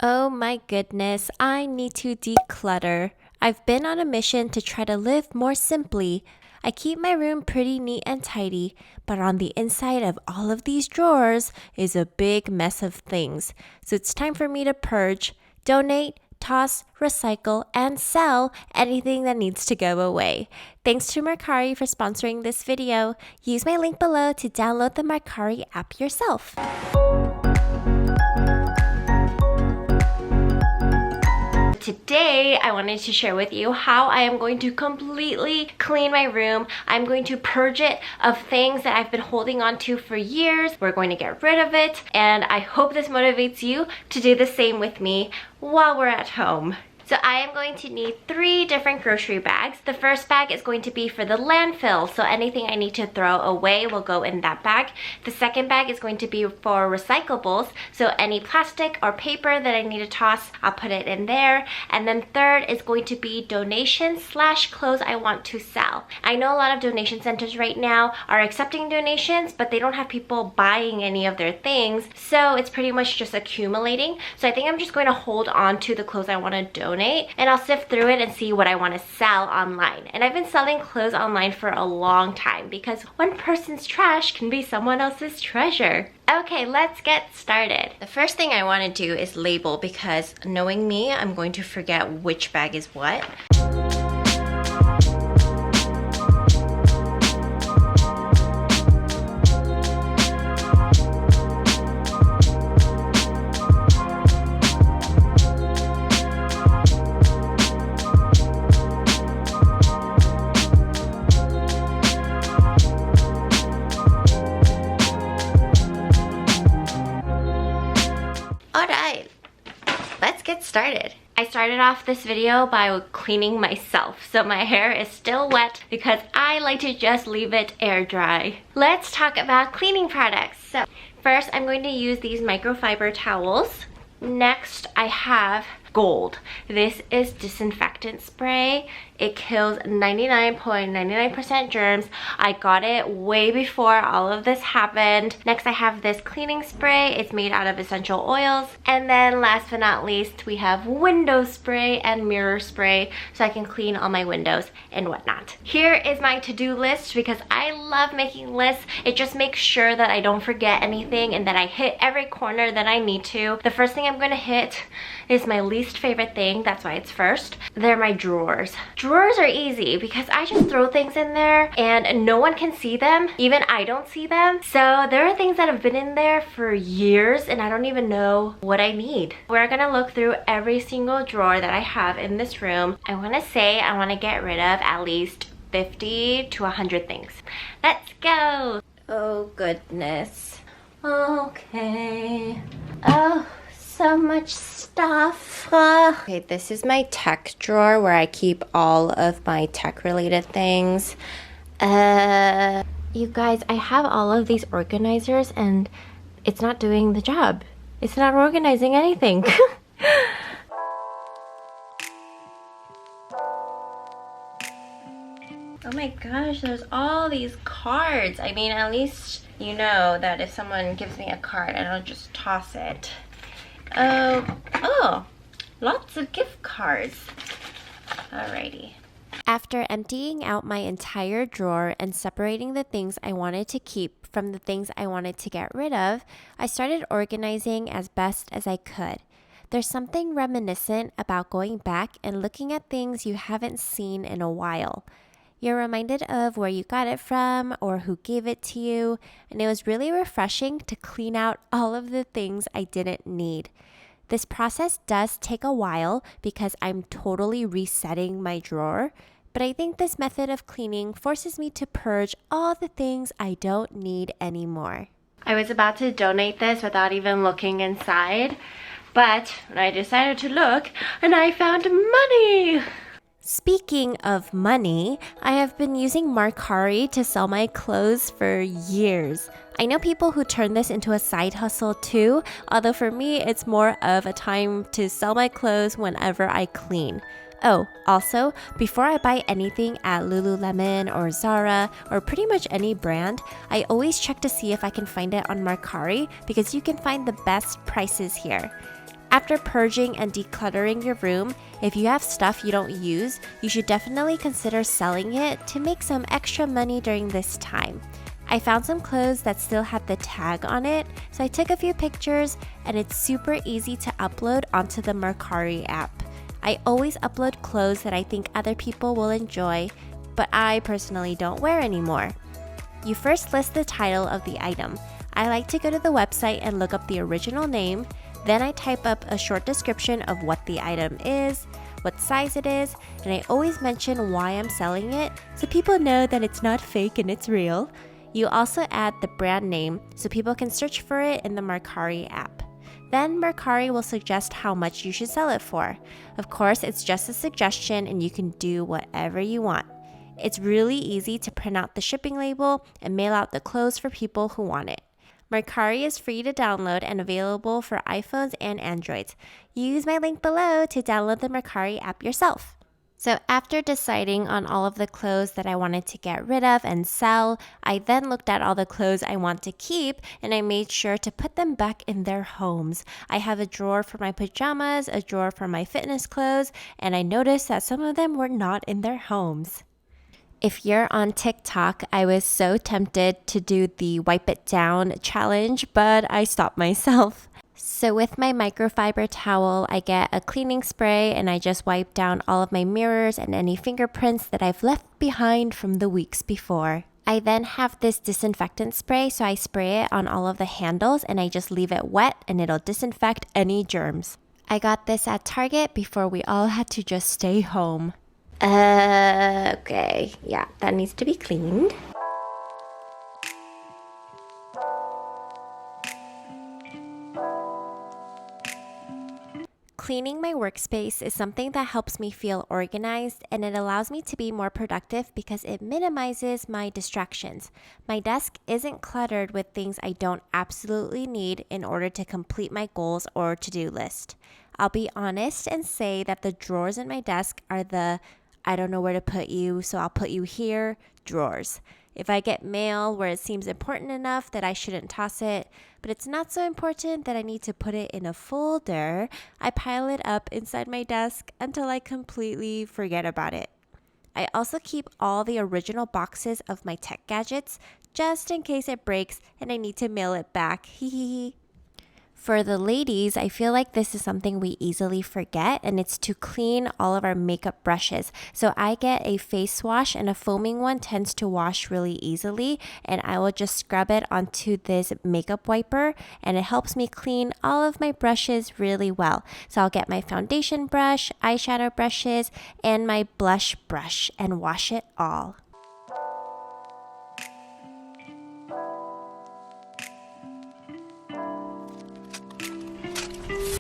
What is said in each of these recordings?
Oh my goodness, I need to declutter. I've been on a mission to try to live more simply. I keep my room pretty neat and tidy, but on the inside of all of these drawers is a big mess of things. So it's time for me to purge, donate, toss, recycle, and sell anything that needs to go away. Thanks to Mercari for sponsoring this video. Use my link below to download the Mercari app yourself. Today, I wanted to share with you how I am going to completely clean my room. I'm going to purge it of things that I've been holding on to for years. We're going to get rid of it, and I hope this motivates you to do the same with me while we're at home. So I am going to need 3 different grocery bags. The first bag is going to be for the landfill, so anything I need to throw away will go in that bag. The second bag is going to be for recyclables, so any plastic or paper that I need to toss, I'll put it in there. And then third is going to be donations / clothes I want to sell. I know a lot of donation centers right now are accepting donations, but they don't have people buying any of their things, so it's pretty much just accumulating. So I think I'm just going to hold on to the clothes I want to donate, and I'll sift through it and see what I want to sell online. And I've been selling clothes online for a long time because one person's trash can be someone else's treasure. Okay, let's get started. The first thing I want to do is label, because knowing me, I'm going to forget which bag is what. Alright, let's get started. I started off this video by cleaning myself, so my hair is still wet because I like to just leave it air dry. Let's talk about cleaning products. So first, I'm going to use these microfiber towels. Next, I have gold. This is disinfectant spray. It kills 99.99% germs. I got it way before all of this happened. Next, I have this cleaning spray. It's made out of essential oils. And then last but not least, we have window spray and mirror spray, so I can clean all my windows and whatnot. Here is my to-do list, because I love making lists. It just makes sure that I don't forget anything and that I hit every corner that I need to. The first thing I'm gonna hit is my least favorite thing. That's why it's first. They're my drawers. Drawers are easy because I just throw things in there and no one can see them. Even I don't see them. So there are things that have been in there for years and I don't even know what I need. We're gonna look through every single drawer that I have in this room. I wanna say I wanna get rid of at least 50 to 100 things. Let's go. Oh goodness. Okay. Oh, so much stuff. Okay, this is my tech drawer where I keep all of my tech related things. You guys, I have all of these organizers and it's not doing the job. It's not organizing anything. Oh my gosh, there's all these cards. I mean, at least you know that if someone gives me a card, I don't just toss it. Oh, lots of gift cards. Alrighty. After emptying out my entire drawer and separating the things I wanted to keep from the things I wanted to get rid of, I started organizing as best as I could. There's something reminiscent about going back and looking at things you haven't seen in a while. You're reminded of where you got it from or who gave it to you, and it was really refreshing to clean out all of the things I didn't need. This process does take a while because I'm totally resetting my drawer, but I think this method of cleaning forces me to purge all the things I don't need anymore. I was about to donate this without even looking inside, but I decided to look and I found money! Speaking of money, I have been using Mercari to sell my clothes for years. I know people who turn this into a side hustle too, although for me it's more of a time to sell my clothes whenever I clean. Oh, also, before I buy anything at Lululemon or Zara or pretty much any brand, I always check to see if I can find it on Mercari because you can find the best prices here. After purging and decluttering your room, if you have stuff you don't use, you should definitely consider selling it to make some extra money during this time. I found some clothes that still had the tag on it, so I took a few pictures, and it's super easy to upload onto the Mercari app. I always upload clothes that I think other people will enjoy, but I personally don't wear anymore. You first list the title of the item. I like to go to the website and look up the original name. Then I type up a short description of what the item is, what size it is, and I always mention why I'm selling it so people know that it's not fake and it's real. You also add the brand name so people can search for it in the Mercari app. Then Mercari will suggest how much you should sell it for. Of course, it's just a suggestion and you can do whatever you want. It's really easy to print out the shipping label and mail out the clothes for people who want it. Mercari is free to download and available for iPhones and Androids. Use my link below to download the Mercari app yourself. So after deciding on all of the clothes that I wanted to get rid of and sell, I then looked at all the clothes I want to keep and I made sure to put them back in their homes. I have a drawer for my pajamas, a drawer for my fitness clothes, and I noticed that some of them were not in their homes. If you're on TikTok, I was so tempted to do the wipe it down challenge, but I stopped myself. So with my microfiber towel, I get a cleaning spray and I just wipe down all of my mirrors and any fingerprints that I've left behind from the weeks before. I then have this disinfectant spray, so I spray it on all of the handles and I just leave it wet and it'll disinfect any germs. I got this at Target before we all had to just stay home. Okay, yeah, that needs to be cleaned. Cleaning my workspace is something that helps me feel organized and it allows me to be more productive because it minimizes my distractions. My desk isn't cluttered with things I don't absolutely need in order to complete my goals or to-do list. I'll be honest and say that the drawers in my desk are the I don't know where to put you, so I'll put you here drawers. If I get mail where it seems important enough that I shouldn't toss it, but it's not so important that I need to put it in a folder, I pile it up inside my desk until I completely forget about it. I also keep all the original boxes of my tech gadgets just in case it breaks and I need to mail it back. Hee. For the ladies, I feel like this is something we easily forget, and it's to clean all of our makeup brushes. So I get a face wash, and a foaming one tends to wash really easily, and I will just scrub it onto this makeup wiper, and it helps me clean all of my brushes really well. So I'll get my foundation brush, eyeshadow brushes, and my blush brush, and wash it all.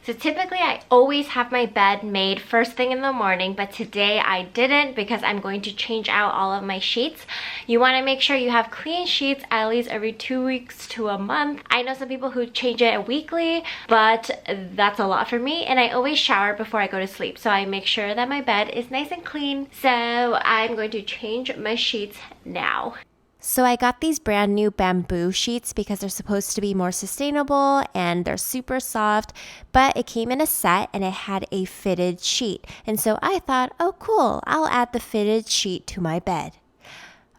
So typically I always have my bed made first thing in the morning, but today I didn't because I'm going to change out all of my sheets. You want to make sure you have clean sheets at least every 2 weeks to a month. I know some people who change it weekly, but that's a lot for me, and I always shower before I go to sleep, so I make sure that my bed is nice and clean. So I'm going to change my sheets now. So I got these brand new bamboo sheets because they're supposed to be more sustainable and they're super soft, but it came in a set and it had a fitted sheet. And so I thought, oh cool, I'll add the fitted sheet to my bed.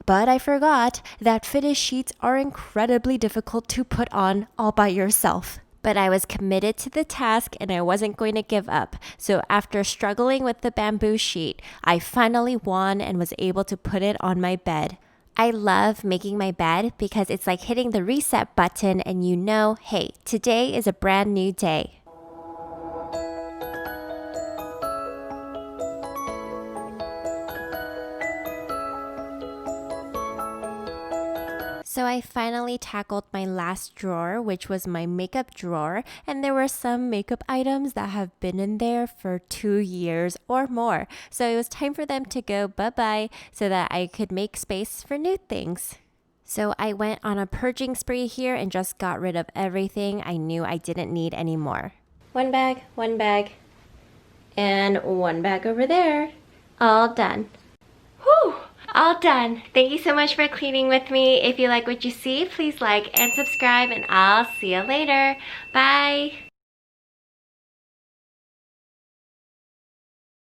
But I forgot that fitted sheets are incredibly difficult to put on all by yourself. But I was committed to the task and I wasn't going to give up. So after struggling with the bamboo sheet, I finally won and was able to put it on my bed. I love making my bed because it's like hitting the reset button and you know, hey, today is a brand new day. So I finally tackled my last drawer, which was my makeup drawer, and there were some makeup items that have been in there for 2 years or more. So it was time for them to go bye-bye so that I could make space for new things. So I went on a purging spree here and just got rid of everything I knew I didn't need anymore. One bag, and one bag over there. All done. Whew! All done. Thank you so much for cleaning with me. If you like what you see, please like and subscribe, and I'll see you later. Bye!